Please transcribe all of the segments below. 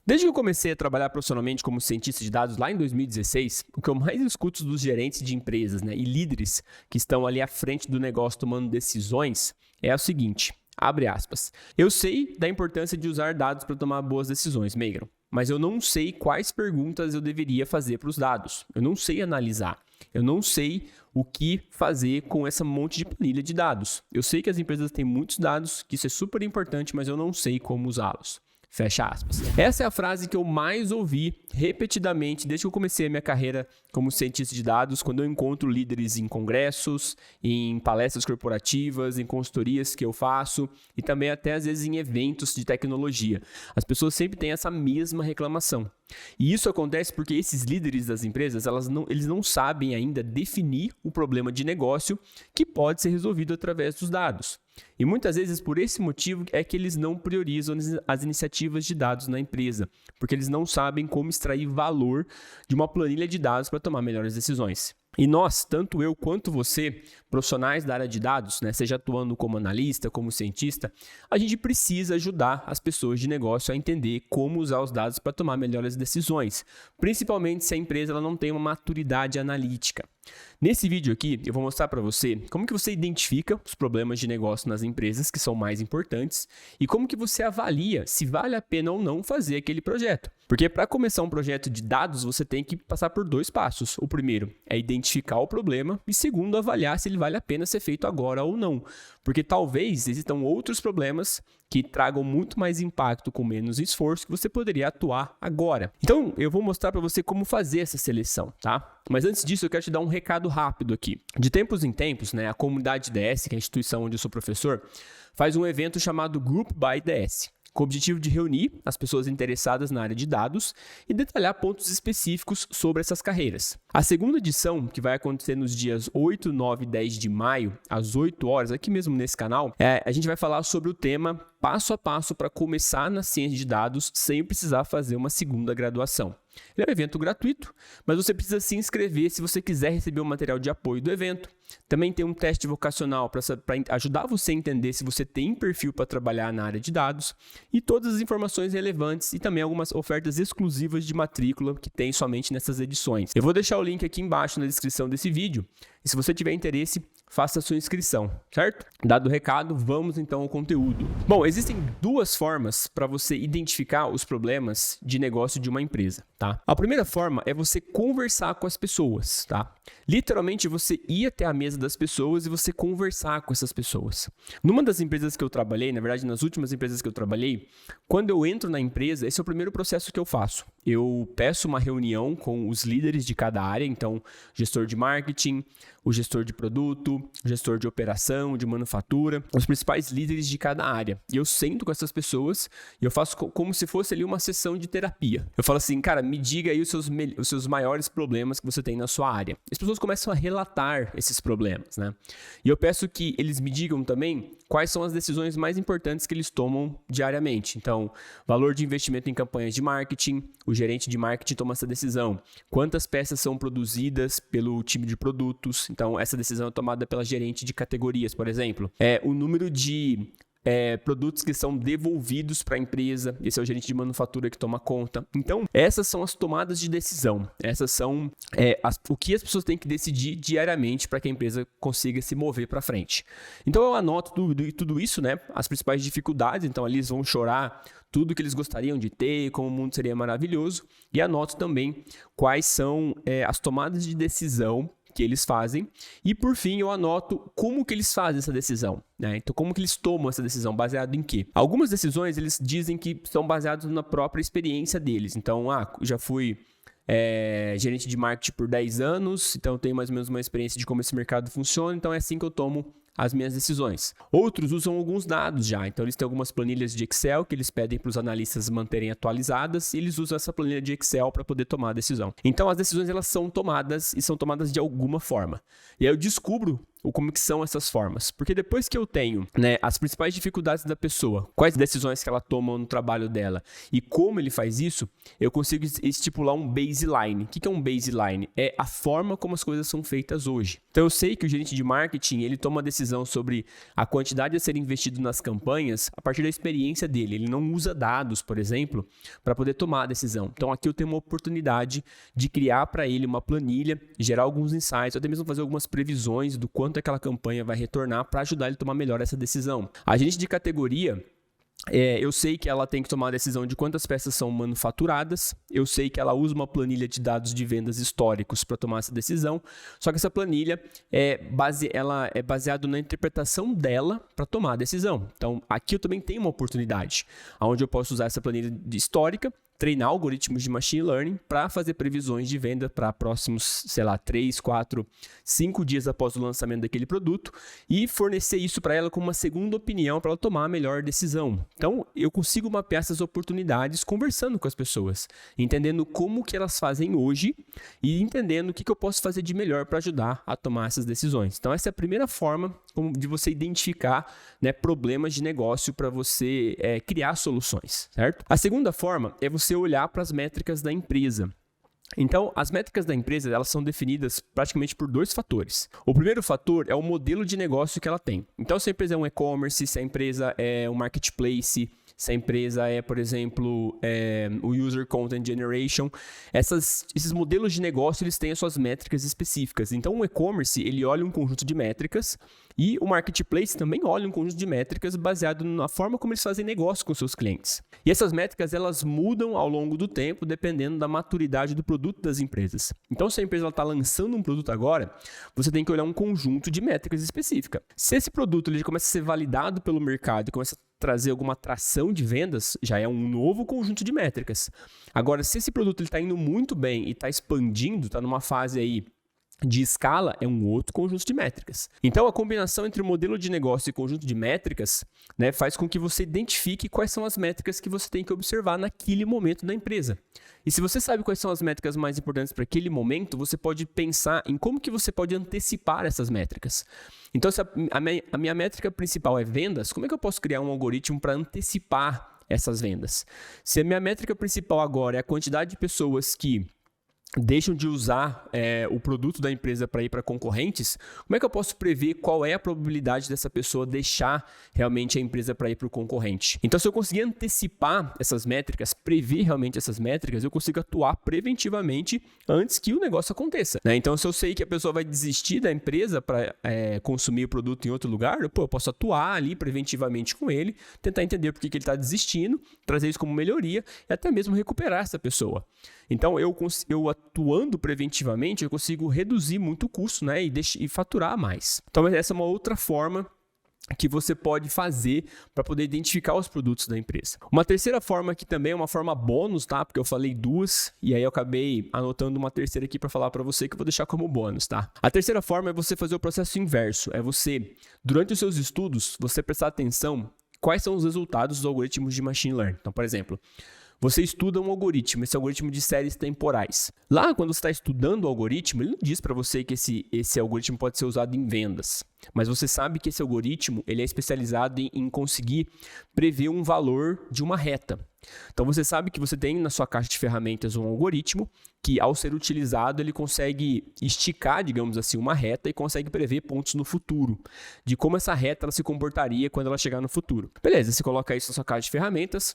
Desde que eu comecei a trabalhar profissionalmente como cientista de dados lá em 2016, o que eu mais escuto dos gerentes de empresas, e líderes que estão ali à frente do negócio tomando decisões é o seguinte, abre aspas, eu sei da importância de usar dados para tomar boas decisões, Meigron, mas eu não sei quais perguntas eu deveria fazer para os dados, eu não sei analisar, eu não sei o que fazer com essa monte de planilha de dados. Eu sei que as empresas têm muitos dados, que isso é super importante, mas eu não sei como usá-los. Fecha aspas. Essa é a frase que eu mais ouvi repetidamente desde que eu comecei a minha carreira como cientista de dados, quando eu encontro líderes em congressos, em palestras corporativas, em consultorias que eu faço e também até às vezes em eventos de tecnologia. As pessoas sempre têm essa mesma reclamação. E isso acontece porque esses líderes das empresas, eles não sabem ainda definir o problema de negócio que pode ser resolvido através dos dados. E muitas vezes por esse motivo é que eles não priorizam as iniciativas de dados na empresa, porque eles não sabem como extrair valor de uma planilha de dados para tomar melhores decisões. E nós, tanto eu quanto você, profissionais da área de dados, seja atuando como analista, como cientista, a gente precisa ajudar as pessoas de negócio a entender como usar os dados para tomar melhores decisões, principalmente se a empresa ela não tem uma maturidade analítica. Nesse vídeo aqui, eu vou mostrar para você como que você identifica os problemas de negócio nas empresas que são mais importantes e como que você avalia se vale a pena ou não fazer aquele projeto. Porque para começar um projeto de dados, você tem que passar por 2 passos. O primeiro é identificar o problema e segundo, avaliar se ele vale a pena ser feito agora ou não. Porque talvez existam outros problemas que tragam muito mais impacto com menos esforço que você poderia atuar agora. Então, eu vou mostrar para você como fazer essa seleção, tá? Mas antes disso, eu quero te dar um recado rápido aqui. De tempos em tempos, a comunidade DS, que é a instituição onde eu sou professor, faz um evento chamado Group by DS, com o objetivo de reunir as pessoas interessadas na área de dados e detalhar pontos específicos sobre essas carreiras. A segunda edição, que vai acontecer nos dias 8, 9 e 10 de maio, às 8 horas, aqui mesmo nesse canal, a gente vai falar sobre o tema passo a passo para começar na ciência de dados sem precisar fazer uma segunda graduação. Ele é um evento gratuito, mas você precisa se inscrever se você quiser receber o material de apoio do evento. Também tem um teste vocacional para ajudar você a entender se você tem perfil para trabalhar na área de dados e todas as informações relevantes e também algumas ofertas exclusivas de matrícula que tem somente nessas edições. Eu vou deixar o link aqui embaixo na descrição desse vídeo e se você tiver interesse, faça a sua inscrição, certo? Dado o recado, vamos então ao conteúdo. Bom, existem 2 formas para você identificar os problemas de negócio de uma empresa, tá? A primeira forma é você conversar com as pessoas, tá? Literalmente, você ir até a mesa das pessoas e você conversar com essas pessoas. Numa das empresas que eu trabalhei, na verdade, nas últimas empresas que eu trabalhei, quando eu entro na empresa, esse é o primeiro processo que eu faço. Eu peço uma reunião com os líderes de cada área, então, gestor de marketing, o gestor de produto, o gestor de operação, de manufatura, os principais líderes de cada área. E eu sento com essas pessoas e eu faço como se fosse ali uma sessão de terapia. Eu falo assim, cara, me diga aí os seus maiores problemas que você tem na sua área. As pessoas começam a relatar esses problemas, E eu peço que eles me digam também quais são as decisões mais importantes que eles tomam diariamente. Então, valor de investimento em campanhas de marketing, o gerente de marketing toma essa decisão. Quantas peças são produzidas pelo time de produtos? Então, essa decisão é tomada pela gerente de categorias, por exemplo. O número de produtos que são devolvidos para a empresa, esse é o gerente de manufatura que toma conta. Então, essas são as tomadas de decisão, essas são o que as pessoas têm que decidir diariamente para que a empresa consiga se mover para frente. Então, eu anoto tudo isso, as principais dificuldades, então ali eles vão chorar tudo que eles gostariam de ter, como o mundo seria maravilhoso, e anoto também quais são as tomadas de decisão que eles fazem e, por fim, eu anoto como que eles fazem essa decisão, Então, como que eles tomam essa decisão, baseado em quê? Algumas decisões, eles dizem que são baseadas na própria experiência deles. Então, já fui gerente de marketing por 10 anos, então eu tenho mais ou menos uma experiência de como esse mercado funciona, então é assim que eu tomo as minhas decisões. Outros usam alguns dados já, então eles têm algumas planilhas de Excel que eles pedem para os analistas manterem atualizadas e eles usam essa planilha de Excel para poder tomar a decisão. Então as decisões elas são tomadas e são tomadas de alguma forma. E aí eu descubro ou como que são essas formas? Porque depois que eu tenho, né, as principais dificuldades da pessoa, quais decisões que ela toma no trabalho dela e como ele faz isso, eu consigo estipular um baseline. O que é um baseline? É a forma como as coisas são feitas hoje. Então eu sei que o gerente de marketing, ele toma uma decisão sobre a quantidade a ser investido nas campanhas a partir da experiência dele. Ele não usa dados, por exemplo, para poder tomar a decisão. Então aqui eu tenho uma oportunidade de criar para ele uma planilha, gerar alguns insights, ou até mesmo fazer algumas previsões do quanto aquela campanha vai retornar para ajudar ele a tomar melhor essa decisão. A gerente de categoria, eu sei que ela tem que tomar a decisão de quantas peças são manufaturadas, eu sei que ela usa uma planilha de dados de vendas históricos para tomar essa decisão, só que essa planilha ela é baseada na interpretação dela para tomar a decisão. Então, aqui eu também tenho uma oportunidade, onde eu posso usar essa planilha histórica, treinar algoritmos de machine learning para fazer previsões de venda para próximos, 3, 4, 5 dias após o lançamento daquele produto e fornecer isso para ela como uma segunda opinião para ela tomar a melhor decisão. Então, eu consigo mapear essas oportunidades conversando com as pessoas, entendendo como que elas fazem hoje e entendendo o que eu posso fazer de melhor para ajudar a tomar essas decisões. Então, essa é a primeira forma de você identificar, né, problemas de negócio para você criar soluções, certo? A segunda forma é você olhar para as métricas da empresa. Então, as métricas da empresa, elas são definidas praticamente por 2 fatores. O primeiro fator é o modelo de negócio que ela tem. Então, se a empresa é um e-commerce, se a empresa é um marketplace, se a empresa é, por exemplo, o User Content Generation, esses modelos de negócio, eles têm as suas métricas específicas. Então, o e-commerce, ele olha um conjunto de métricas e o marketplace também olha um conjunto de métricas baseado na forma como eles fazem negócio com seus clientes. E essas métricas, elas mudam ao longo do tempo, dependendo da maturidade do produto das empresas. Então, se a empresa está lançando um produto agora, você tem que olhar um conjunto de métricas específicas. Se esse produto ele começa a ser validado pelo mercado e começa a trazer alguma atração de vendas, já é um novo conjunto de métricas. Agora, se esse produto está indo muito bem e está expandindo, está numa fase aí de escala, é um outro conjunto de métricas. Então, a combinação entre o modelo de negócio e conjunto de métricas, né, faz com que você identifique quais são as métricas que você tem que observar naquele momento da empresa. E se você sabe quais são as métricas mais importantes para aquele momento, você pode pensar em como que você pode antecipar essas métricas. Então, se a minha métrica principal é vendas, como é que eu posso criar um algoritmo para antecipar essas vendas? Se a minha métrica principal agora é a quantidade de pessoas que deixam de usar o produto da empresa para ir para concorrentes, como é que eu posso prever qual é a probabilidade dessa pessoa deixar realmente a empresa para ir para o concorrente? Então, se eu conseguir antecipar essas métricas, prever realmente essas métricas, eu consigo atuar preventivamente antes que o negócio aconteça, né? Então, se eu sei que a pessoa vai desistir da empresa para consumir o produto em outro lugar, eu posso atuar ali preventivamente com ele, tentar entender por que ele está desistindo, trazer isso como melhoria e até mesmo recuperar essa pessoa. Então, eu atuando preventivamente, eu consigo reduzir muito o custo, né, e faturar mais. Então, essa é uma outra forma que você pode fazer para poder identificar os produtos da empresa. Uma terceira forma, que também é uma forma bônus, tá? Porque eu falei 2 e aí eu acabei anotando uma terceira aqui para falar para você, que eu vou deixar como bônus, tá? A terceira forma é você fazer o processo inverso. É você, durante os seus estudos, você prestar atenção quais são os resultados dos algoritmos de machine learning. Então, por exemplo, você estuda um algoritmo, esse algoritmo de séries temporais. Lá, quando você está estudando o algoritmo, ele não diz para você que esse algoritmo pode ser usado em vendas. Mas você sabe que esse algoritmo ele é especializado em conseguir prever um valor de uma reta. Então, você sabe que você tem na sua caixa de ferramentas um algoritmo que, ao ser utilizado, ele consegue esticar, digamos assim, uma reta e consegue prever pontos no futuro, de como essa reta ela se comportaria quando ela chegar no futuro. Beleza, você coloca isso na sua caixa de ferramentas.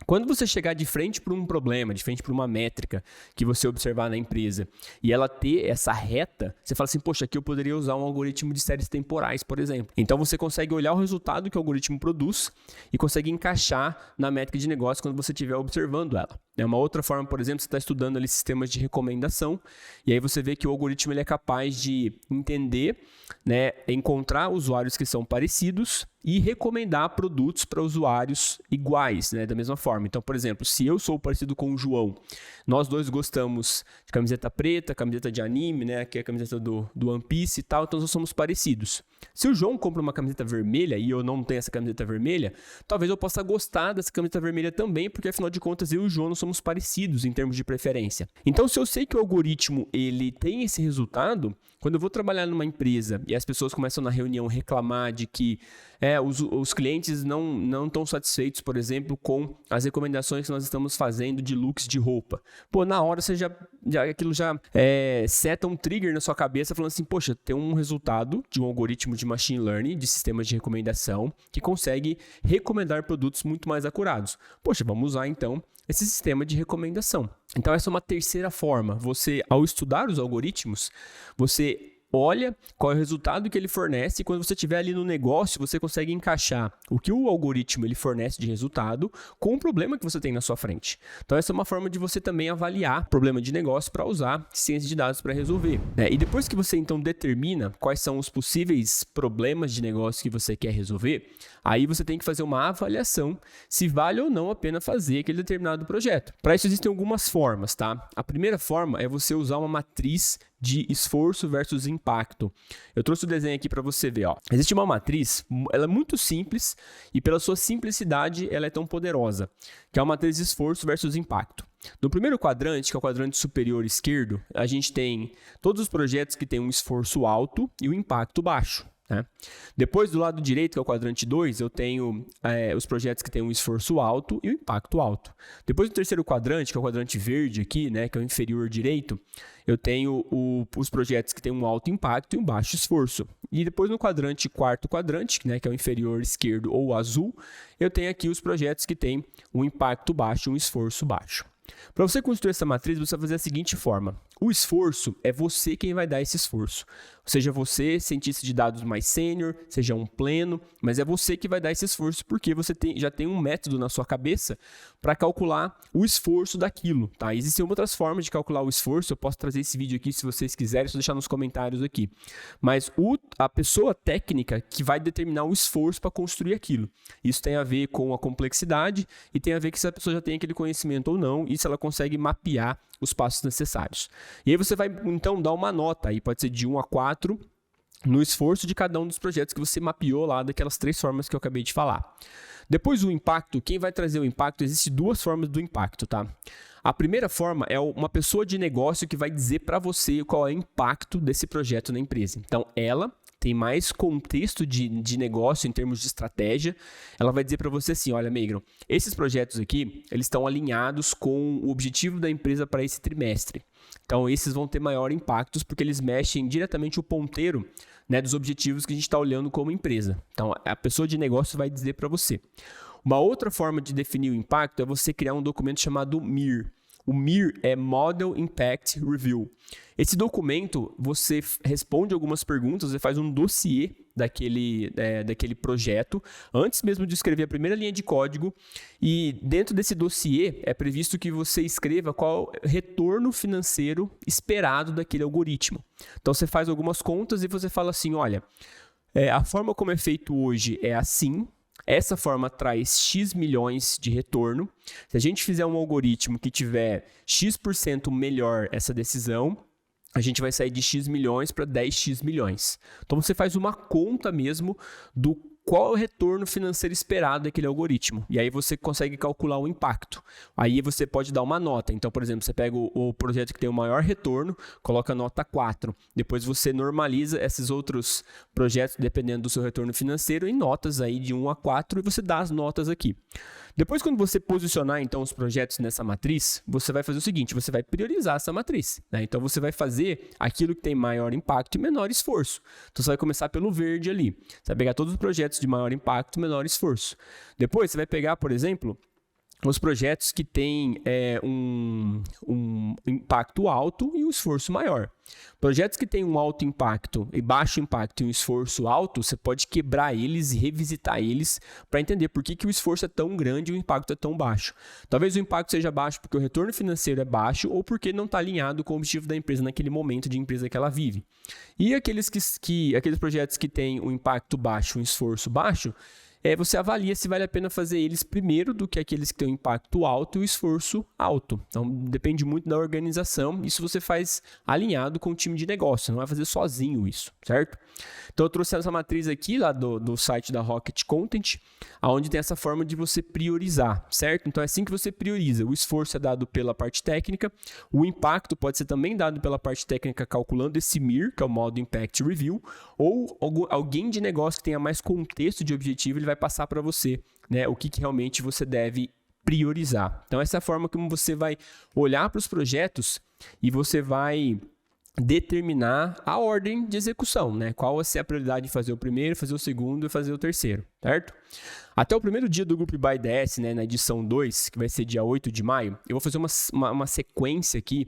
Quando você chegar de frente para um problema, de frente para uma métrica que você observar na empresa e ela ter essa reta, você fala assim, poxa, aqui eu poderia usar um algoritmo de séries temporais, por exemplo. Então você consegue olhar o resultado que o algoritmo produz e consegue encaixar na métrica de negócio quando você estiver observando ela. Uma outra forma, por exemplo, você está estudando ali sistemas de recomendação e aí você vê que o algoritmo ele é capaz de entender, né, encontrar usuários que são parecidos e recomendar produtos para usuários iguais, né, da mesma forma. Então, por exemplo, se eu sou parecido com o João, nós dois gostamos de camiseta preta, camiseta de anime, né, que é a camiseta do One Piece e tal, então nós somos parecidos. Se o João compra uma camiseta vermelha e eu não tenho essa camiseta vermelha, talvez eu possa gostar dessa camiseta vermelha também, porque afinal de contas eu e o João somos parecidos em termos de preferência. Então, se eu sei que o algoritmo ele tem esse resultado, quando eu vou trabalhar numa empresa e as pessoas começam na reunião a reclamar de que os clientes não estão satisfeitos, por exemplo, com as recomendações que nós estamos fazendo de looks de roupa. Pô, na hora você aquilo já seta um trigger na sua cabeça falando assim, poxa, tem um resultado de um algoritmo de machine learning, de sistemas de recomendação, que consegue recomendar produtos muito mais acurados. Poxa, vamos usar então esse sistema de recomendação. Então essa é uma terceira forma. Você, ao estudar os algoritmos, você olha qual é o resultado que ele fornece e quando você estiver ali no negócio, você consegue encaixar o que o algoritmo ele fornece de resultado com o problema que você tem na sua frente. Então essa é uma forma de você também avaliar problema de negócio para usar ciência de dados para resolver. E depois que você então determina quais são os possíveis problemas de negócio que você quer resolver, aí você tem que fazer uma avaliação se vale ou não a pena fazer aquele determinado projeto. Para isso existem algumas formas, tá? A primeira forma é você usar uma matriz de esforço versus impacto. Eu trouxe o desenho aqui para você ver. Existe uma matriz, ela é muito simples e pela sua simplicidade ela é tão poderosa, que é uma matriz de esforço versus impacto. No primeiro quadrante, que é o quadrante superior esquerdo, a gente tem todos os projetos que têm um esforço alto e um impacto baixo. Depois, do lado direito, que é o quadrante 2, eu tenho os projetos que têm um esforço alto e um impacto alto. Depois do terceiro quadrante, que é o quadrante verde aqui, que é o inferior direito, eu tenho os projetos que têm um alto impacto e um baixo esforço. E depois no quarto quadrante, que é o inferior esquerdo ou azul, eu tenho aqui os projetos que têm um impacto baixo e um esforço baixo. Para você construir essa matriz, você vai fazer da seguinte forma. O esforço é você quem vai dar esse esforço. Seja você, cientista de dados mais sênior, seja um pleno, mas é você que vai dar esse esforço porque você já tem um método na sua cabeça para calcular o esforço daquilo. Tá? Existem outras formas de calcular o esforço, eu posso trazer esse vídeo aqui se vocês quiserem, só deixar nos comentários aqui. Mas a pessoa técnica que vai determinar o esforço para construir aquilo. Isso tem a ver com a complexidade e tem a ver que se a pessoa já tem aquele conhecimento ou não e se ela consegue mapear os passos necessários. E aí você vai, então, dar uma nota, aí pode ser de 1 a 4, no esforço de cada um dos projetos que você mapeou lá daquelas 3 formas que eu acabei de falar. Depois o impacto, quem vai trazer o impacto, existem 2 formas do impacto, tá? A primeira forma é uma pessoa de negócio que vai dizer para você qual é o impacto desse projeto na empresa. Então, ela tem mais contexto de negócio em termos de estratégia, ela vai dizer para você assim, olha, Meigron, esses projetos aqui, eles estão alinhados com o objetivo da empresa para esse trimestre. Então, esses vão ter maior impactos porque eles mexem diretamente o ponteiro dos objetivos que a gente está olhando como empresa. Então, a pessoa de negócio vai dizer para você. Uma outra forma de definir o impacto é você criar um documento chamado MIR. O MIR é Model Impact Review. Esse documento, você responde algumas perguntas, você faz um dossiê daquele projeto, antes mesmo de escrever a primeira linha de código, e dentro desse dossiê é previsto que você escreva qual é o retorno financeiro esperado daquele algoritmo. Então você faz algumas contas e você fala assim, olha, a forma como é feito hoje é assim, essa forma traz X milhões de retorno. Se a gente fizer um algoritmo que tiver X% melhor essa decisão, a gente vai sair de X milhões para 10X milhões. Então você faz uma conta mesmo do qual é o retorno financeiro esperado daquele algoritmo. E aí você consegue calcular o impacto. Aí você pode dar uma nota. Então, por exemplo, você pega o projeto que tem o maior retorno, coloca nota 4. Depois você normaliza esses outros projetos, dependendo do seu retorno financeiro, em notas aí de 1 a 4 e você dá as notas aqui. Depois, quando você posicionar então os projetos nessa matriz, você vai fazer o seguinte, você vai priorizar essa matriz. Então, você vai fazer aquilo que tem maior impacto e menor esforço. Então, você vai começar pelo verde ali. Você vai pegar todos os projetos de maior impacto e menor esforço. Depois, você vai pegar, por exemplo, os projetos que têm um impacto alto e um esforço maior. Projetos que têm um alto impacto e baixo impacto e um esforço alto, você pode quebrar eles e revisitar eles para entender por que o esforço é tão grande e o impacto é tão baixo. Talvez o impacto seja baixo porque o retorno financeiro é baixo ou porque não está alinhado com o objetivo da empresa naquele momento de empresa que ela vive. E aqueles projetos que têm um impacto baixo e um esforço baixo, você avalia se vale a pena fazer eles primeiro do que aqueles que têm um impacto alto e o esforço alto. Então, depende muito da organização. Isso você faz alinhado com o time de negócio, você não vai fazer sozinho isso, certo? Então, eu trouxe essa matriz aqui lá do site da Rocket Content, onde tem essa forma de você priorizar, certo? Então, é assim que você prioriza. O esforço é dado pela parte técnica, o impacto pode ser também dado pela parte técnica calculando esse MIR, que é o Modo Impact Review, ou alguém de negócio que tenha mais contexto de objetivo, ele vai passar para você, né, o que realmente você deve priorizar. Então, essa é a forma como você vai olhar para os projetos e você vai determinar a ordem de execução, né? Qual vai ser a prioridade de fazer o primeiro, fazer o segundo e fazer o terceiro, certo? Até o primeiro dia do Group by DS, né, na edição 2, que vai ser dia 8 de maio, eu vou fazer uma sequência aqui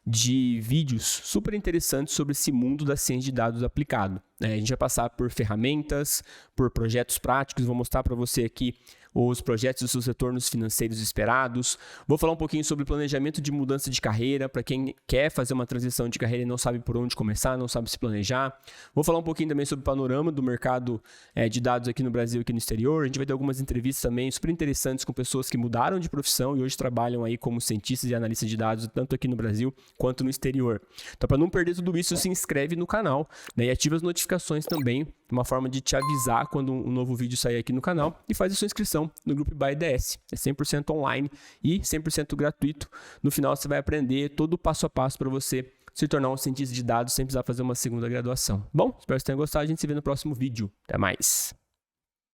de vídeos super interessantes sobre esse mundo da ciência de dados aplicado. A gente vai passar por ferramentas, por projetos práticos, vou mostrar para você aqui os projetos e os seus retornos financeiros esperados. Vou falar um pouquinho sobre planejamento de mudança de carreira, para quem quer fazer uma transição de carreira e não sabe por onde começar, não sabe se planejar. Vou falar um pouquinho também sobre o panorama do mercado de dados aqui no Brasil e aqui no exterior. A gente vai ter algumas entrevistas também super interessantes com pessoas que mudaram de profissão e hoje trabalham aí como cientistas e analistas de dados, tanto aqui no Brasil quanto no exterior. Então, para não perder tudo isso, se inscreve no canal, né, e ativa as notificações também, uma forma de te avisar quando um novo vídeo sair aqui no canal, e faz a sua inscrição no Group by DS. É 100% online e 100% gratuito. No final você vai aprender todo o passo a passo para você se tornar um cientista de dados sem precisar fazer uma segunda graduação. Bom, espero que você tenha gostado. A gente se vê no próximo vídeo. Até mais!